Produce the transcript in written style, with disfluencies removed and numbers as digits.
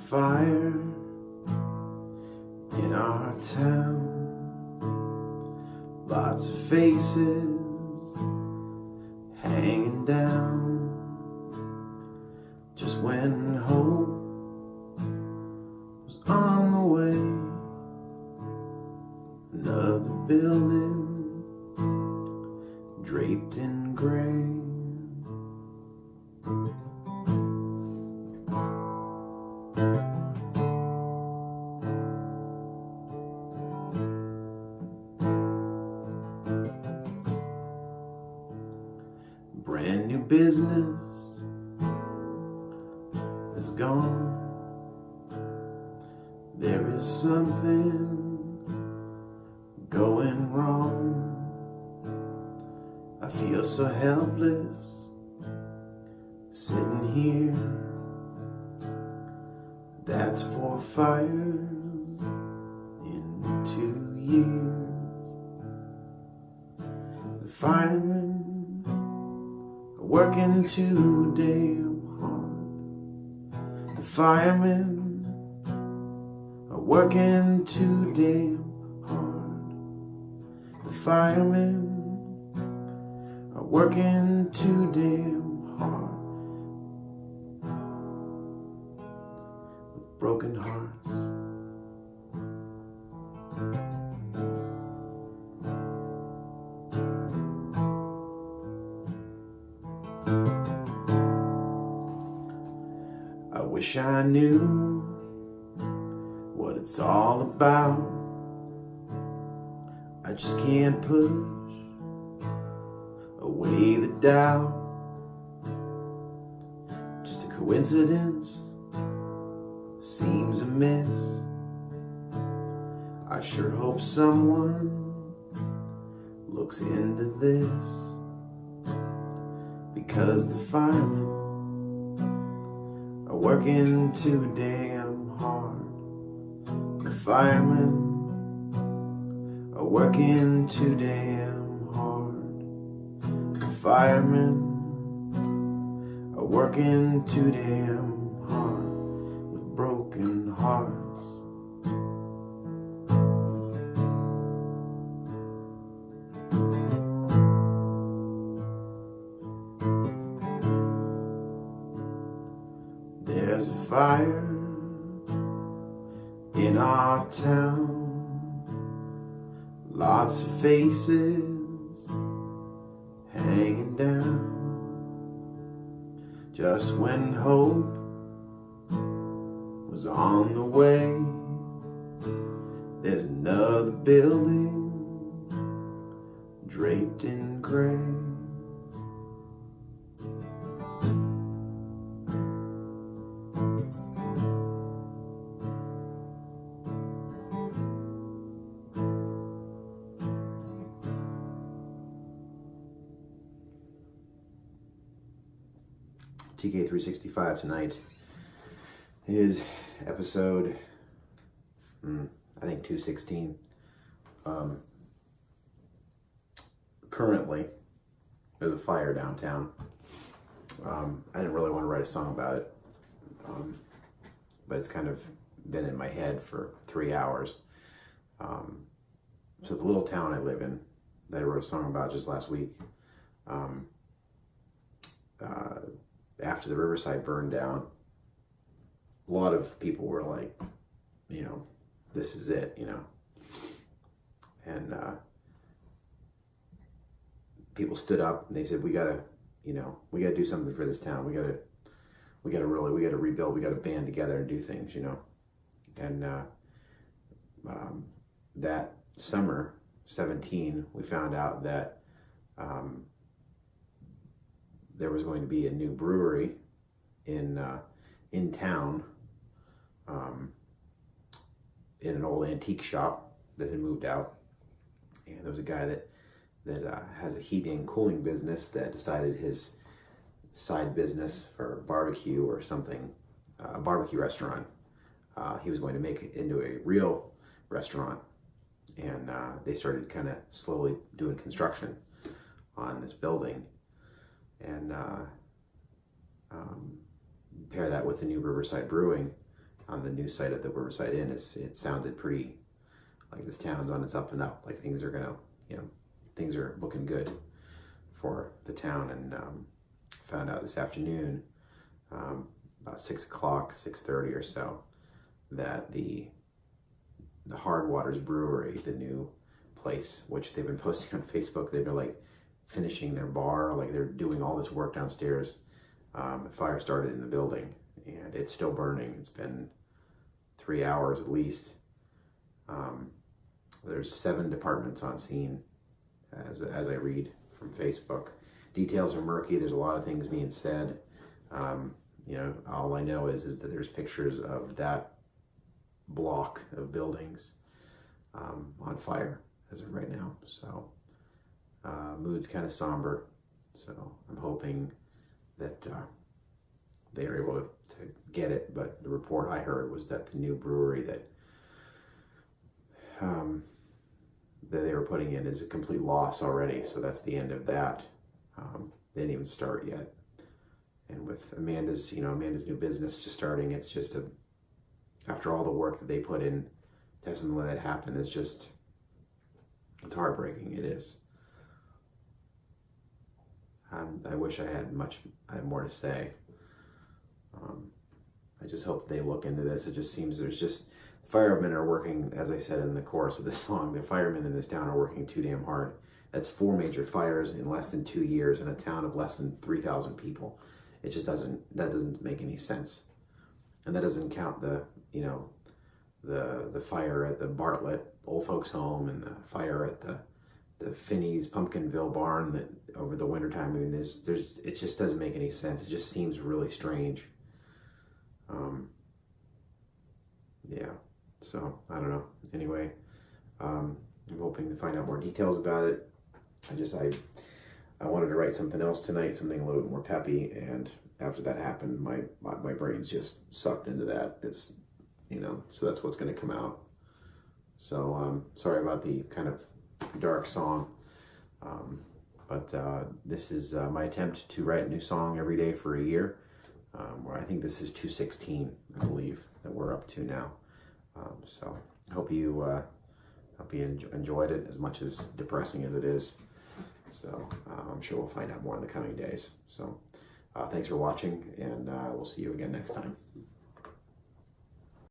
fire in our town. Lots of faces hanging down. Just when hope was on the way, another building draped in gray. Brand new business is gone. There is something going wrong. I feel so helpless sitting here. That's 4 fires in 2 years. The firemen are working too damn hard. The firemen are working too damn hard. The firemen are working too damn hard. With broken hearts. I wish I knew what it's all about. I just can't push away the doubt. Just a coincidence seems amiss. I sure hope someone looks into this, because the firemen are working too damn hard. The firemen are working too damn hard. The firemen are working too damn hard with broken hearts. There's a fire in our town. Lots of faces hanging down. Just when hope was on the way, there's another building draped in gray. TK365 tonight is episode, I think 216. Currently, there's a fire downtown. I didn't really want to write a song about it, but it's kind of been in my head for 3 hours. So the little town I live in, that I wrote a song about just last week, after the Riverside burned down, a lot of people were like, this is it, and people stood up and they said, we gotta do something for this town. We gotta rebuild. We gotta band together and do things, and that summer 17, we found out that there was going to be a new brewery in town, in an old antique shop that had moved out. And there was a guy that has a heating and cooling business that decided his side business for barbecue or something, a barbecue restaurant, he was going to make it into a real restaurant. And they started kind of slowly doing construction on this building. And pair that with the new Riverside Brewing, on the news site at the Riverside Inn, it sounded pretty like this town's on its up and up. Like things are gonna, things are looking good for the town. And found out this afternoon, about 6 o'clock, 6:30 or so, that the Hard Waters Brewery, the new place, which they've been posting on Facebook, they've been like finishing their bar, like they're doing all this work downstairs. A fire started in the building and it's still burning. It's been 3 hours at least. There's 7 departments on scene as I read from Facebook. Details are murky. There's a lot of things being said. All I know is that there's pictures of that block of buildings on fire as of right now. So mood's kind of somber. So I'm hoping that they are able to get it. But the report I heard was that the new brewery that they were putting in is a complete loss already. So that's the end of that. They didn't even start yet. And with Amanda's new business just starting, it's just after all the work that they put in to have something like that happen, it's heartbreaking. It is. I wish I had more to say. I just hope they look into this. It just seems firemen are working, as I said in the chorus of this song, the firemen in this town are working too damn hard. That's 4 major fires in less than 2 years in a town of less than 3,000 people. It just doesn't make any sense. And that doesn't count the fire at the Bartlett Old Folks Home and the fire at the Finney's Pumpkinville Barn that over the wintertime. I mean, it just doesn't make any sense. It just seems really strange. Yeah, so I don't know. Anyway, I'm hoping to find out more details about it. I wanted to write something else tonight, something a little bit more peppy, and after that happened, my brain's just sucked into that. It's, so that's what's going to come out. So sorry about the kind of dark song, but this is my attempt to write a new song every day for a year. Where I think this is 216, I believe, that we're up to now. So I hope you enjoyed it as much as depressing as it is. So I'm sure we'll find out more in the coming days. So thanks for watching, and we'll see you again next time.